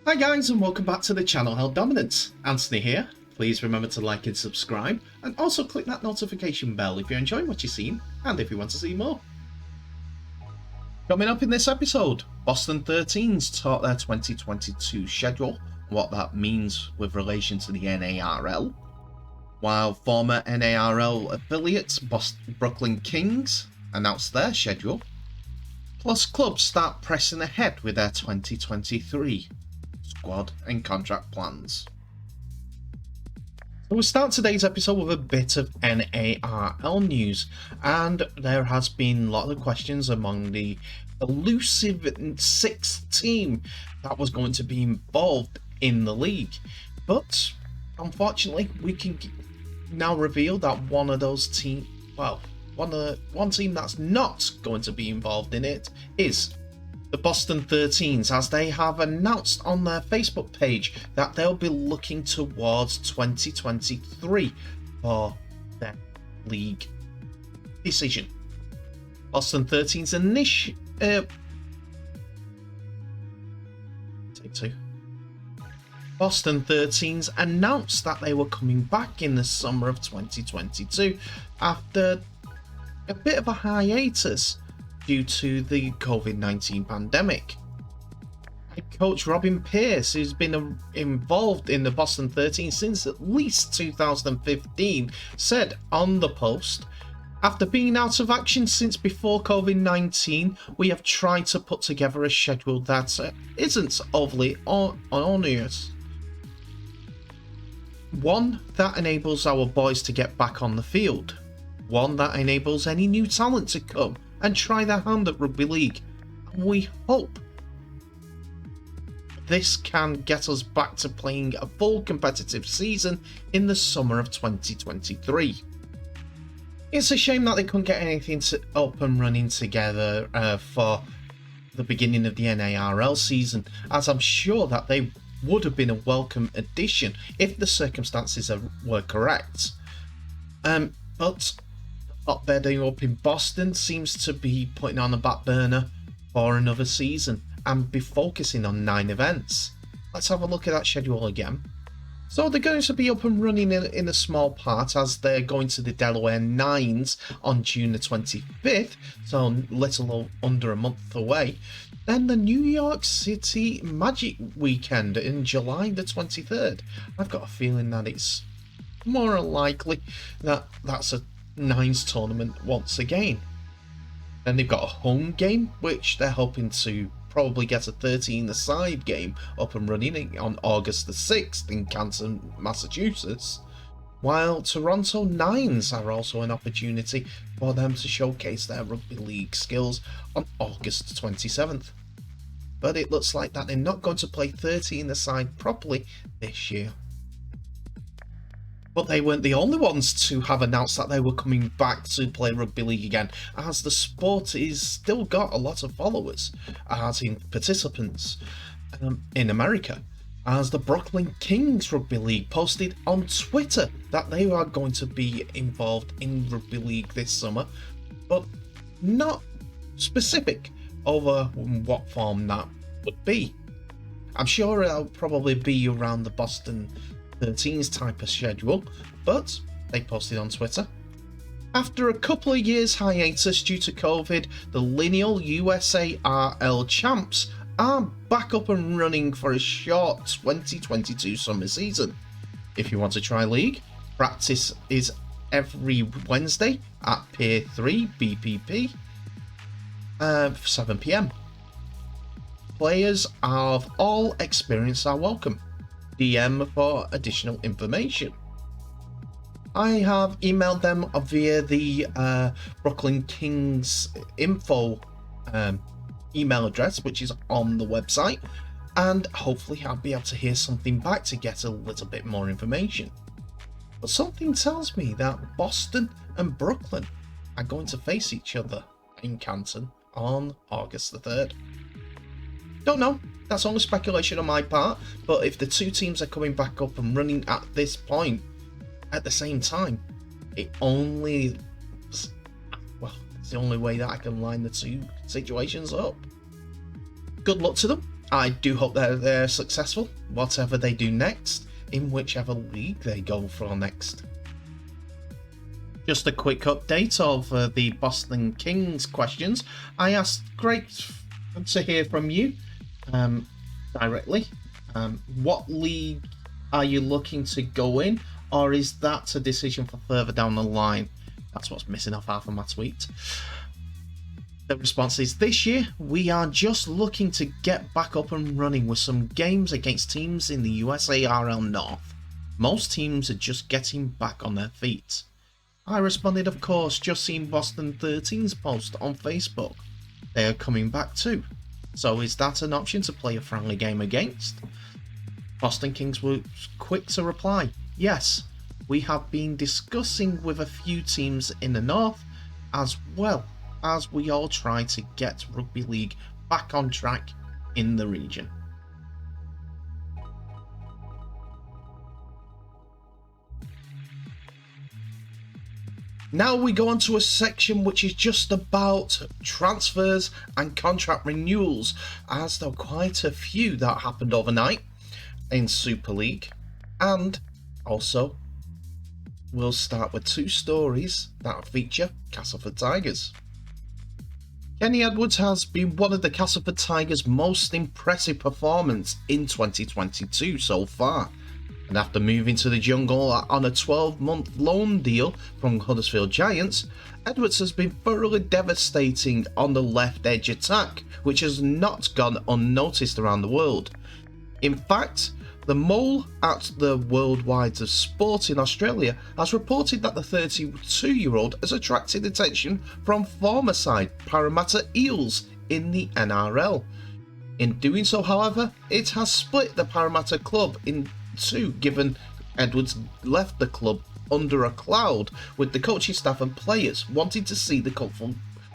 Hi guys, and welcome back to the channel Held Dominance. Anthony here. Please remember to like and subscribe, and also click that notification bell if you're enjoying what you're seeing and if you want to see more. Coming up in this episode, Boston 13's taught their 2022 schedule, what that means with relation to the NARL, while former NARL affiliates Brooklyn Kings announced their schedule, plus clubs start pressing ahead with their 2023 squad and contract plans. So we'll start today's episode with a bit of NARL news, and there has been a lot of questions among the elusive sixth team that was going to be involved in the league. But unfortunately, we can now reveal that one of those teams, one team that's not going to be involved in it is the Boston 13's, as they have announced on their Facebook page that they'll be looking towards 2023 for their league decision. Boston 13's Boston 13's announced that they were coming back in the summer of 2022 after a bit of a hiatus due to the COVID-19 pandemic. Head coach Robin Pearce, who's been involved in the Boston 13 since at least 2015, said on the post, "After being out of action since before COVID-19, we have tried to put together a schedule that isn't overly onerous. One that enables our boys to get back on the field. One that enables any new talent to come and try their hand at rugby league. And we hope this can get us back to playing a full competitive season in the summer of 2023. It's a shame that they couldn't get anything up and running together for the beginning of the NARL season, as I'm sure that they would have been a welcome addition if the circumstances were correct. But what they're doing up in Boston seems to be putting on a back burner for another season and be focusing on 9 events. Let's have a look at that schedule again. So they're going to be up and running in a small part, as they're going to the Delaware Nines on June the 25th, so little under a month away. Then the New York City Magic weekend in July the 23rd. I've got a feeling that it's more likely that that's a Nines tournament once again. Then they've got a home game, which they're hoping to probably get a 13-a-side game up and running on August the 6th in Canton, Massachusetts, while Toronto Nines are also an opportunity for them to showcase their rugby league skills on August 27th. But it looks like that they're not going to play 13-a-side properly this year. But they weren't the only ones to have announced that they were coming back to play rugby league again, as the sport is still got a lot of followers, as in participants in America, as the Brooklyn Kings Rugby League posted on Twitter that they are going to be involved in rugby league this summer, but not specific over what form that would be. I'm sure it'll probably be around the Boston 13's type of schedule, but they posted on Twitter. After a couple of years hiatus due to COVID, the lineal USARL champs are back up and running for a short 2022 summer season. If you want to try league, practice is every Wednesday at Pier 3 BPP 7 PM. Players of all experience are welcome. DM for additional information. I have emailed them via the Brooklyn Kings info email address, which is on the website, and hopefully I'll be able to hear something back to get a little bit more information. But something tells me that Boston and Brooklyn are going to face each other in Canton on August the 3rd. Don't know, that's only speculation on my part, but if the two teams are coming back up and running at this point at the same time, it's the only way that I can line the two situations up. Good luck to them. I do hope that they're successful, whatever they do next, in whichever league they go for next. Just a quick update of the Boston Kings questions. I asked, great to hear from you directly. What league are you looking to go in, or is that a decision for further down the line? That's what's missing off half of my tweet. The response is, this year we are just looking to get back up and running with some games against teams in the USARL North. Most teams are just getting back on their feet. I responded, of course, just seen Boston 13's post on Facebook. They are coming back too. So is that an option to play a friendly game against? Boston Kings were quick to reply, yes, we have been discussing with a few teams in the North, as well as we all try to get Rugby League back on track in the region. Now we go on to a section which is just about transfers and contract renewals, as there were quite a few that happened overnight in Super League. And also, we'll start with two stories that feature Castleford Tigers. Kenny Edwards has been one of the Castleford Tigers' most impressive performers in 2022 so far. And after moving to the jungle on a 12-month loan deal from Huddersfield Giants, Edwards has been thoroughly devastating on the left edge attack, which has not gone unnoticed around the world. In fact, the Mole at the Worldwide of Sport in Australia has reported that the 32-year-old has attracted attention from former side Parramatta Eels in the NRL. In doing so, however, it has split the Parramatta club in two, given Edwards left the club under a cloud, with the coaching staff and players wanting to see the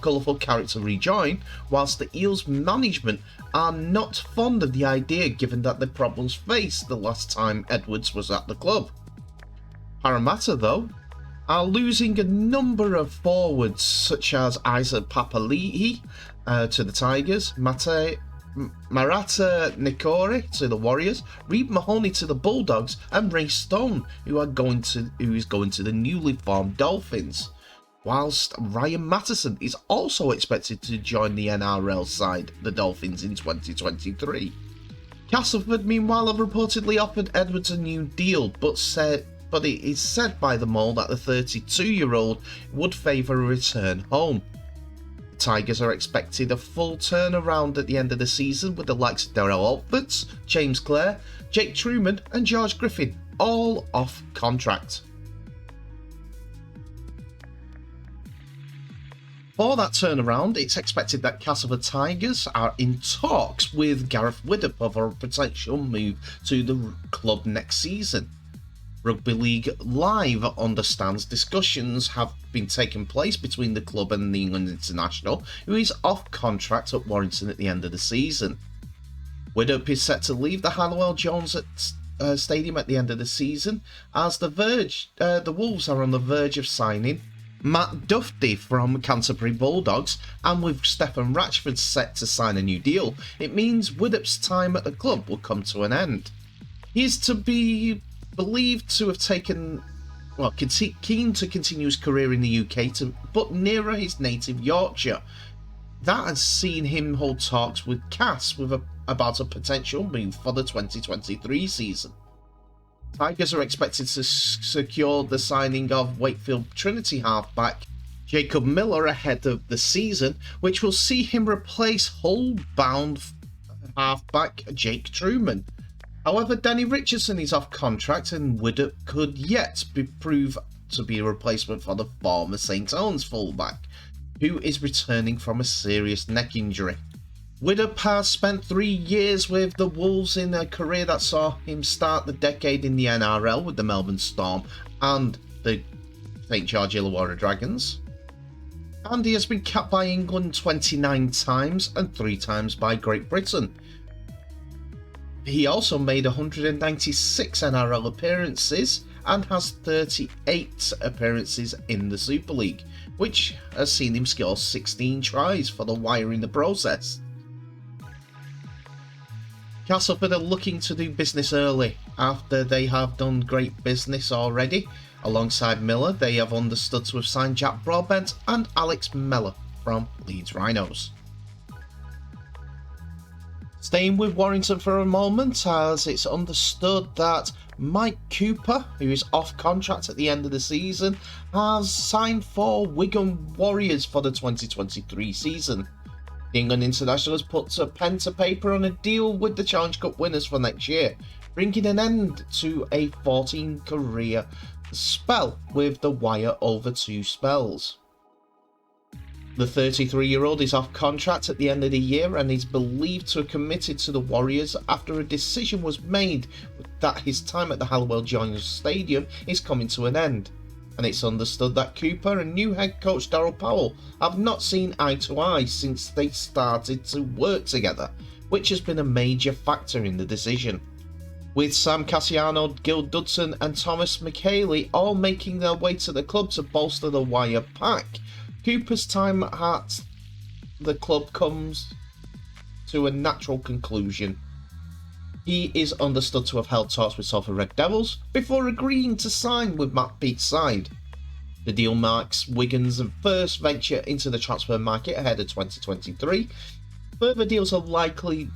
colourful character rejoin, whilst the Eels management are not fond of the idea given that the problems faced the last time Edwards was at the club. Parramatta, though, are losing a number of forwards such as Isaac Papali'i to the Tigers, Marata Nikori to the Warriors, Reid Mahoney to the Bulldogs, and Ray Stone, who is going to the newly formed Dolphins. Whilst Ryan Mattison is also expected to join the NRL side, the Dolphins, in 2023. Castleford, meanwhile, have reportedly offered Edwards a new deal, but it is said by the Mole that the 32-year-old would favour a return home. Tigers are expected a full turnaround at the end of the season, with the likes of Darrell Alfords, James Clare, Jake Truman and George Griffin all off contract. For that turnaround, it's expected that Castleford Tigers are in talks with Gareth Widdop over a potential move to the club next season. Rugby League Live understands discussions have been taking place between the club and the England international, who is off contract at Warrington at the end of the season. Widdop is set to leave the Hallowell Jones Stadium at the end of the season, as the Wolves are on the verge of signing Matt Duffy from Canterbury Bulldogs, and with Stephen Ratchford set to sign a new deal, it means Widdop's time at the club will come to an end. He is to be believed to have keen to continue his career in the UK, but nearer his native Yorkshire. That has seen him hold talks with Cass about a potential move for the 2023 season. Tigers are expected to secure the signing of Wakefield Trinity halfback Jacob Miller ahead of the season, which will see him replace Hull-bound halfback Jake Truman. However, Danny Richardson is off contract, and Widdop could yet prove to be a replacement for the former St. Helens fullback, who is returning from a serious neck injury. Widdop has spent 3 years with the Wolves in a career that saw him start the decade in the NRL with the Melbourne Storm and the St. George Illawarra Dragons. And he has been capped by England 29 times and 3 times by Great Britain. He also made 196 NRL appearances and has 38 appearances in the Super League, which has seen him score 16 tries for the Wire in the process. Castleford are looking to do business early after they have done great business already. Alongside Miller, they have understood to have signed Jack Broadbent and Alex Mellor from Leeds Rhinos. Staying with Warrington for a moment, as it's understood that Mike Cooper, who is off contract at the end of the season, has signed for Wigan Warriors for the 2023 season. The England international has put a pen to paper on a deal with the Challenge Cup winners for next year, bringing an end to a 14-career spell with the wire over 2 spells. The 33-year-old is off contract at the end of the year and is believed to have committed to the Warriors after a decision was made that his time at the Halliwell Joiners Stadium is coming to an end. And it's understood that Cooper and new head coach Daryl Powell have not seen eye to eye since they started to work together, which has been a major factor in the decision. With Sam Cassiano, Gil Dudson and Thomas McHaley all making their way to the club to bolster the wire pack, Cooper's time at the club comes to a natural conclusion. He is understood to have held talks with Salford Red Devils before agreeing to sign with Matt Peake's side. The deal marks Wigan's first venture into the transfer market ahead of 2023. Further deals are likely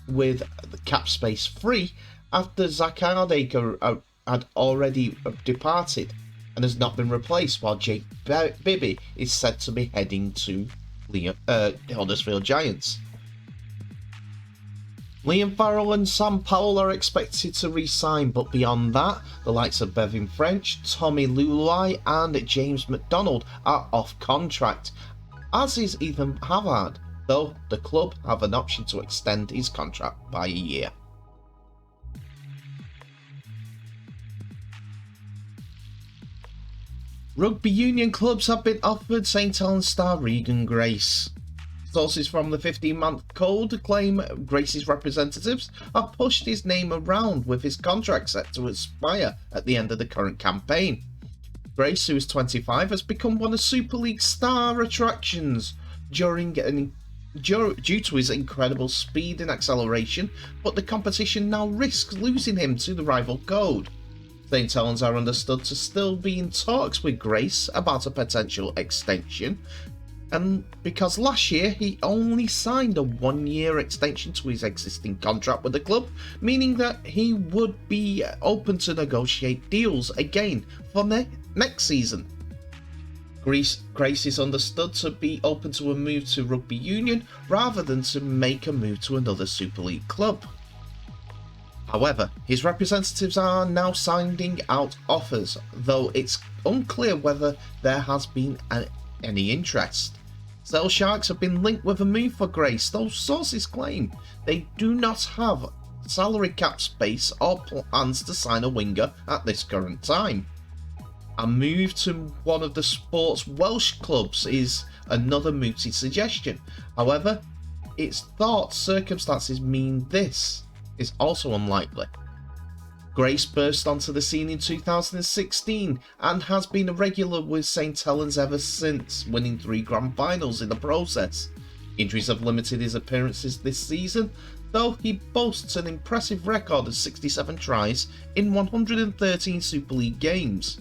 with the cap space free after Zach Hardacre had already departed and has not been replaced, while Jake Bibby is said to be heading to Huddersfield Giants. Liam Farrell and Sam Powell are expected to re-sign, but beyond that, the likes of Bevan French, Tommy Lulai and James McDonald are off contract, as is Ethan Havard, though the club have an option to extend his contract by a year. Rugby union clubs have been offered St Helens star Regan Grace. Sources from the 15-month code claim Grace's representatives have pushed his name around with his contract set to expire at the end of the current campaign. Grace, who is 25, has become one of Super League's star attractions due to his incredible speed and acceleration, but the competition now risks losing him to the rival code. St Helens are understood to still be in talks with Grace about a potential extension, and because last year he only signed a 1-year extension to his existing contract with the club, meaning that he would be open to negotiate deals again for next season. Grace is understood to be open to a move to Rugby Union rather than to make a move to another Super League club. However, his representatives are now sounding out offers, though it's unclear whether there has been any interest. Sale Sharks have been linked with a move for Grace, though sources claim they do not have salary cap space or plans to sign a winger at this current time. A move to one of the sport's Welsh clubs is another mooted suggestion. However, it's thought circumstances mean this is also unlikely. Grace burst onto the scene in 2016 and has been a regular with St Helens ever since, winning 3 grand finals in the process. Injuries have limited his appearances this season, though he boasts an impressive record of 67 tries in 113 Super League games.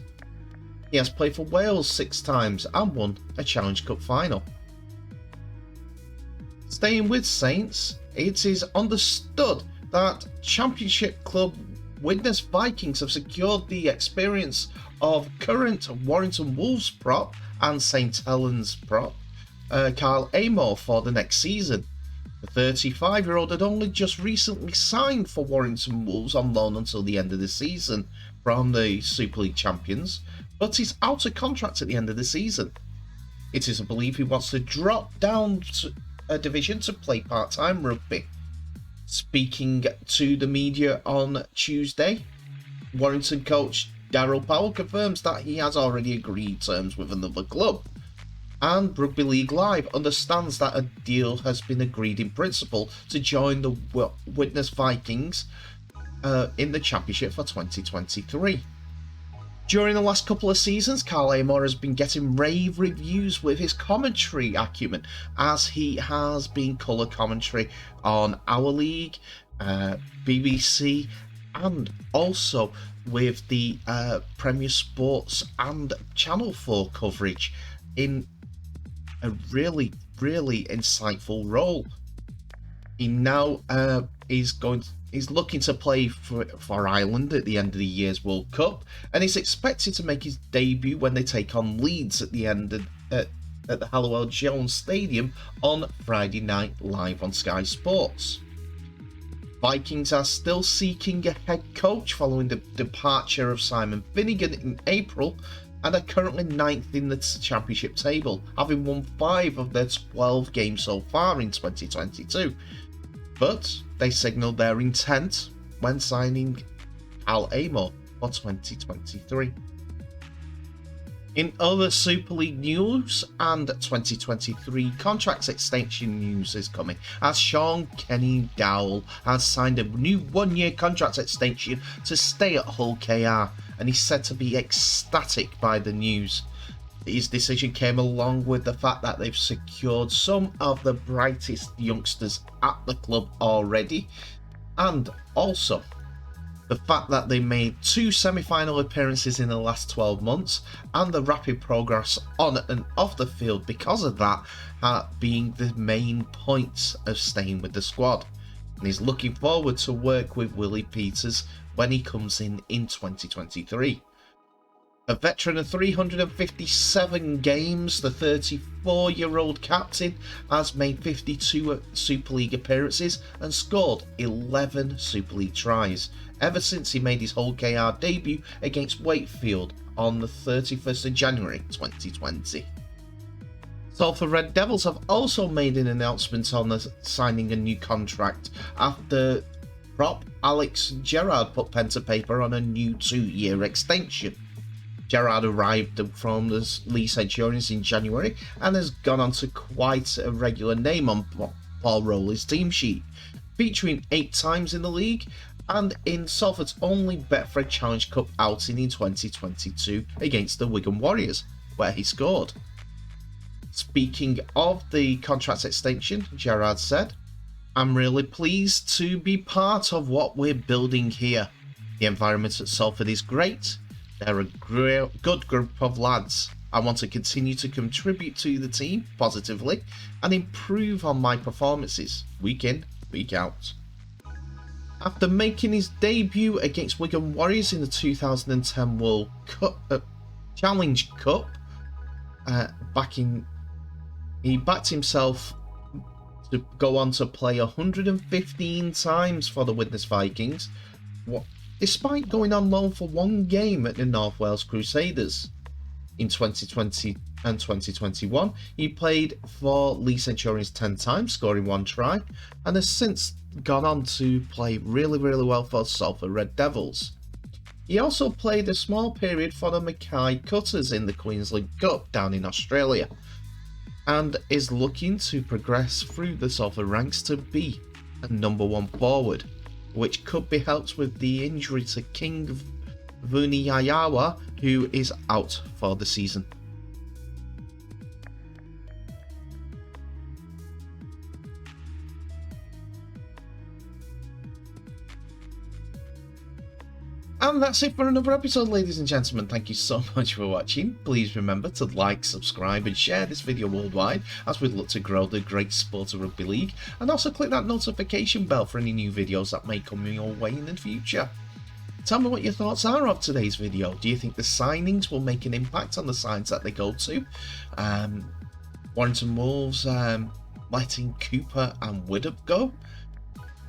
He has played for Wales 6 times and won a Challenge Cup final. Staying with Saints, it is understood that Championship club Widnes Vikings have secured the experience of current Warrington Wolves prop and St Helens prop Kyle Amor for the next season. The 35-year-old had only just recently signed for Warrington Wolves on loan until the end of the season from the Super League champions, but is out of contract at the end of the season. It is believed he wants to drop down a division to play part-time rugby. Speaking to the media on Tuesday, Warrington coach Daryl Powell confirms that he has already agreed terms with another club, and Rugby League Live understands that a deal has been agreed in principle to join the Widnes Vikings in the Championship for 2023. During the last couple of seasons, Carl Amor has been getting rave reviews with his commentary acumen, as he has been colour commentary on Our League, BBC, and also with the Premier Sports and Channel 4 coverage in a really, really insightful role. He now is looking to play for Ireland at the end of the year's World Cup, and he's expected to make his debut when they take on Leeds at the end of, at the Halliwell Jones Stadium on Friday night, live on Sky Sports. Vikings are still seeking a head coach following the departure of Simon Finnegan in April, and are currently 9th in the championship table, having won 5 of their 12 games so far in 2022. But they signalled their intent when signing Al Amor for 2023. In other Super League news, and 2023 contracts extension news is coming, as Sean Kenny Dowell has signed a new 1-year contract extension to stay at Hull KR, and he's said to be ecstatic by the news. His decision came along with the fact that they've secured some of the brightest youngsters at the club already, and also the fact that they made 2 semi-final appearances in the last 12 months, and the rapid progress on and off the field because of that being the main points of staying with the squad. And he's looking forward to work with Willie Peters when he comes in 2023. A veteran of 357 games, the 34-year-old captain has made 52 Super League appearances and scored 11 Super League tries ever since he made his Hull KR debut against Wakefield on the 31st of January 2020. Salford Red Devils have also made an announcement on signing a new contract after prop Alex Gerrard put pen to paper on a new 2-year extension. Gerrard arrived from the Leeds Centurions in January and has gone on to quite a regular name on Paul Rowley's team sheet, featuring 8 times in the league and in Salford's only Betfred Challenge Cup outing in 2022 against the Wigan Warriors, where he scored. Speaking of the contract extension, Gerrard said, "I'm really pleased to be part of what we're building here. The environment at Salford is great. They're a good group of lads. I want to continue to contribute to the team positively and improve on my performances week in, week out." After making his debut against Wigan Warriors in the 2010 World Cup, Challenge Cup, he backed himself to go on to play 115 times for the Widnes Vikings, despite going on loan for 1 game at the North Wales Crusaders. In 2020 and 2021, he played for Leeds Centurions 10 times, scoring 1 try, and has since gone on to play really, really well for Salford Red Devils. He also played a small period for the Mackay Cutters in the Queensland Cup down in Australia, and is looking to progress through the Salford ranks to be a number 1 forward, which could be helped with the injury to King Vuniyayawa, who is out for the season. And that's it for another episode, ladies and gentlemen. Thank you so much for watching. Please remember to like, subscribe and share this video worldwide as we look to grow the great sport of rugby league, and also click that notification bell for any new videos that may come your way in the future. Tell me what your thoughts are of today's video. Do you think the signings will make an impact on the sides that they go to? Warrington Wolves letting Cooper and Widdop go?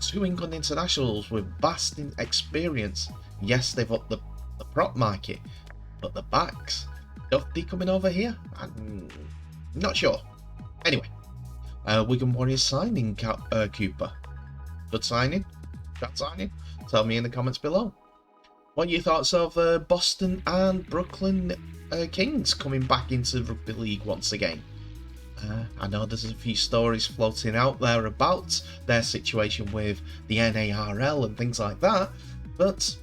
2 England internationals with vast experience. Yes, they've upped the prop market, but the backs, Duffy coming over here? I'm not sure. Anyway, Wigan Warriors signing Cooper. Good signing? Bad signing? Tell me in the comments below. What are your thoughts of Boston and Brooklyn Kings coming back into Rugby League once again? I know there's a few stories floating out there about their situation with the NARL and things like that, but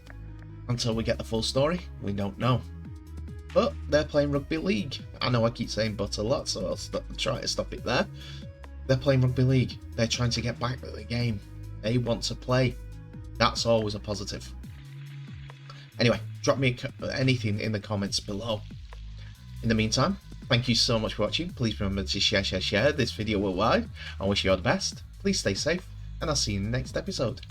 until we get the full story, we don't know. But they're playing Rugby League. I know I keep saying but a lot, so I'll try to stop it there. They're playing Rugby League. They're trying to get back to the game. they want to play. That's always a positive. Anyway, drop me anything in the comments below. In the meantime, thank you so much for watching. Please remember to share this video worldwide. I wish you all the best. Please stay safe, and I'll see you in the next episode.